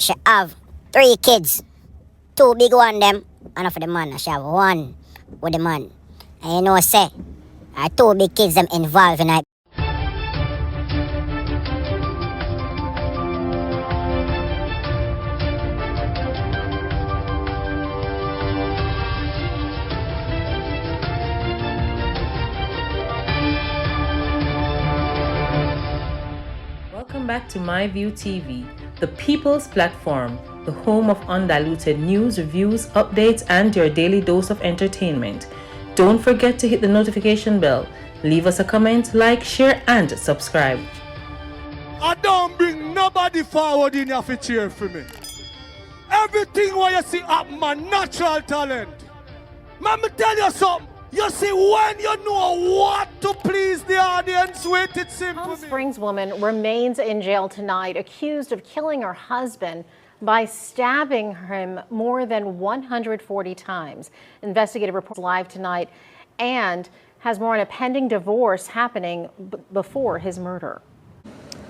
she have 3 kids. 2 big one them, and for the man, she have 1 with the man. And you know say, 2 big kids them involved in it. Welcome back to My View TV, the people's platform, the home of undiluted news, reviews, updates, and your daily dose of entertainment. Don't forget to hit the notification bell, leave us a comment, like, share, and subscribe. I don't bring nobody forward in your cheer for me. Everything what you see up my natural talent. Man, me tell you something. You see, when you know what to please the audience with, it's simple. Palm Springs woman remains in jail tonight, accused of killing her husband by stabbing him more than 140 times. Investigative reports live tonight and has more on a pending divorce happening before his murder.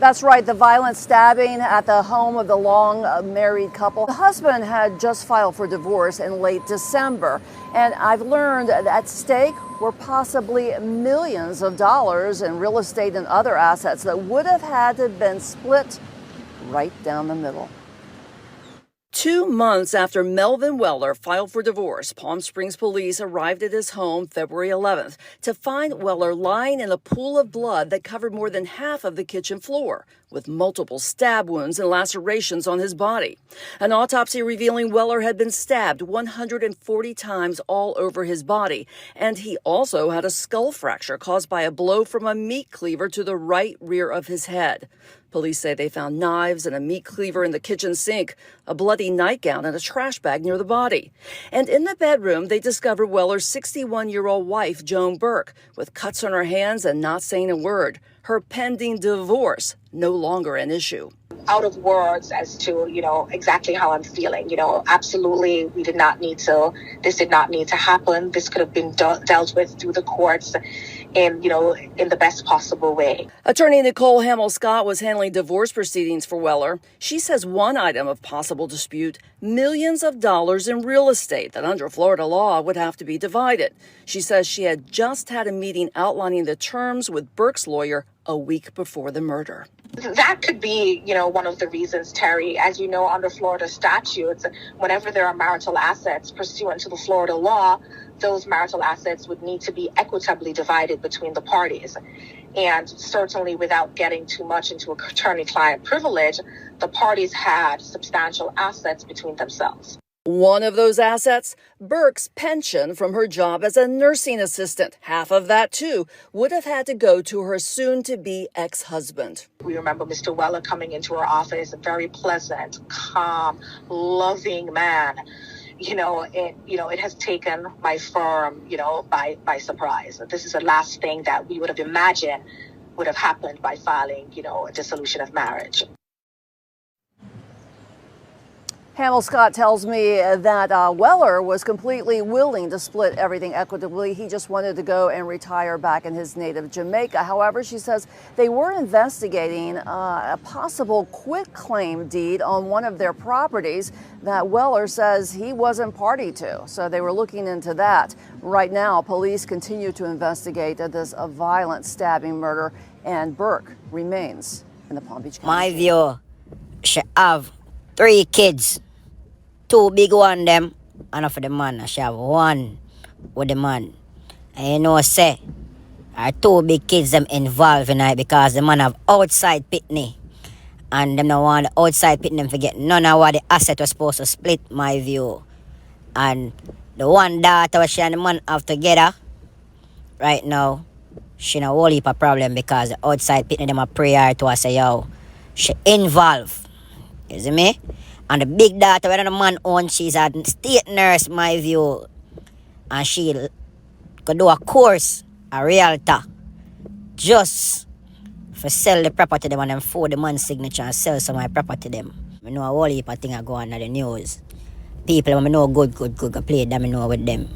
That's right, the violent stabbing at the home of the long married couple. The husband had just filed for divorce in late December, and I've learned that at stake were possibly millions of dollars in real estate and other assets that would have had to have been split right down the middle. 2 months after Melvin Weller filed for divorce, Palm Springs police arrived at his home February 11th to find Weller lying in a pool of blood that covered more than half of the kitchen floor, with multiple stab wounds and lacerations on his body. An autopsy revealing Weller had been stabbed 140 times all over his body, and he also had a skull fracture caused by a blow from a meat cleaver to the right rear of his head. Police say they found knives and a meat cleaver in the kitchen sink, a bloody nightgown, and a trash bag near the body. And in the bedroom, they discovered Weller's 61-year-old wife, Joan Burke, with cuts on her hands and not saying a word. Her pending divorce no longer an issue. Out of words as to, exactly how I'm feeling. Absolutely, this did not need to happen. This could have been dealt with through the courts in the best possible way. Attorney Nicole Hamill-Scott was handling divorce proceedings for Weller. She says one item of possible dispute, millions of dollars in real estate that under Florida law would have to be divided. She says she had just had a meeting outlining the terms with Burke's lawyer a week before the murder. That could be, one of the reasons, Terry. As you know, under Florida statutes, whenever there are marital assets pursuant to the Florida law, those marital assets would need to be equitably divided between the parties. And certainly without getting too much into attorney-client privilege, the parties had substantial assets between themselves. One of those assets, Burke's pension from her job as a nursing assistant. Half of that, too, would have had to go to her soon-to-be ex-husband. We remember Mr. Weller coming into her office, a very pleasant, calm, loving man. It has taken my firm, by surprise. This is the last thing that we would have imagined would have happened by filing, a dissolution of marriage. Hamill-Scott tells me that Weller was completely willing to split everything equitably. He just wanted to go and retire back in his native Jamaica. However, she says they were investigating a possible quitclaim deed on one of their properties that Weller says he wasn't party to. So they were looking into that. Right now, police continue to investigate this violent stabbing murder, and Burke remains in the Palm Beach County. My view, she have 3 kids. 2 big one them, and for the man, she have 1 with the man. And you know say, 2 big kids them involved in it because the man have outside pitney. And them don't want the outside pitney them forget none of what the asset was supposed to split, my view. And the one daughter she and the man have together, right now, she no whole heap of problem because the outside pitney them a prayer to her say, yo, she involved. You see me? And the big daughter, when the man owns, she's a state nurse, my view. And she could do a course, a realtor, just for sell the property to them and then for the man's signature and sell some of my property to them. I know a whole heap of things are going on the news. People I know good, go play them, I know with them.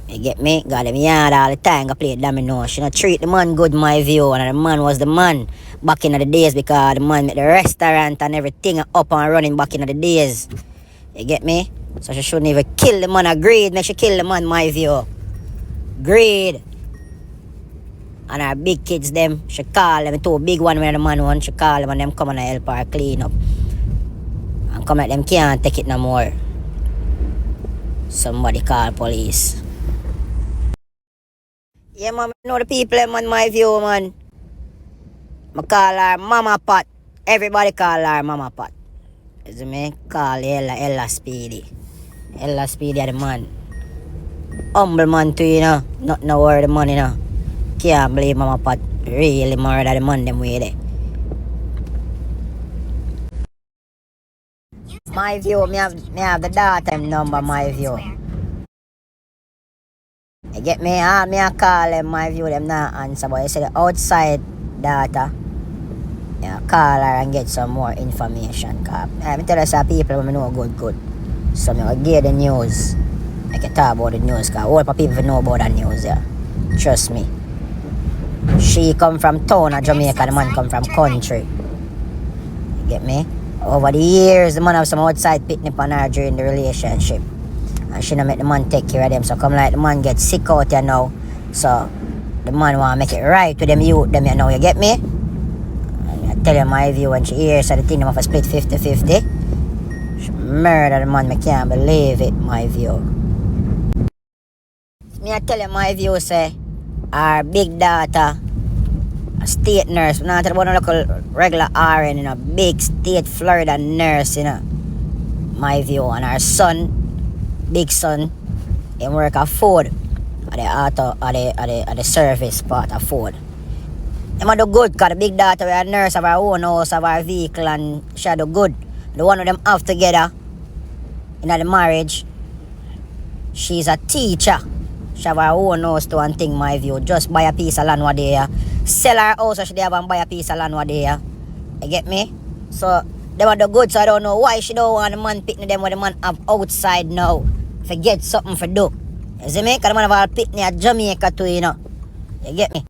You get me? Got them yard all the time, go play domino. She not treat the man good, my view. And the man was the man back in the days because the man made the restaurant and everything up and running back in the days. You get me? So she shouldn't even kill the man. Greed make she kill the man, my view. Greed. And her big kids them, she call them, two big one when the man one, she call them and them come and help her clean up. And come like them can't take it no more. Somebody call police. Yeah, man, I know the people, man, my view, man. I call her Mama Pot. Everybody call her Mama Pot. You see me? Call Ella Speedy. Ella Speedy are the man. Humble man too, you know. Not no worry the money, you know. Can't believe Mama Pot really murder the man them way there. My view, me have the daughter number, my view. You get me? Me a call them, my view, them not answer. But you see the outside data, yeah, call her and get some more information. Cause I tell you some people when I know good. So I will give the news. I can talk about the news because all people know about the news, yeah. Trust me. She come from town of Jamaica, the man come from country. You get me? Over the years, the man have some outside picnic on her during the relationship. And she don't make the man take care of them. So come like the man get sick out here now. So the man want to make it right with them youth, them you know, you get me? And I tell you my view when she hears so the thing them have a split 50-50. She murder the man, I can't believe it, my view. Me I tell you my view say, our big daughter, a state nurse, not talking about a local regular RN, you know, big state Florida nurse, you know, my view. And our son, big son, he work at Ford, at the service part of Ford. He do good because the big daughter, we a nurse, have our own house, have our vehicle, and she do good. The one of them have together in the marriage, she's a teacher. She have her own house to and thing, my view. Just buy a piece of land one day. Sell her house so she have and buy a piece of land one day. You get me? So, they want the good, so I don't know why she don't want the man picnic them when the man have outside now. Forget something for do. You see me? Because the man have all picnic at Jamaica too, you know. You get me?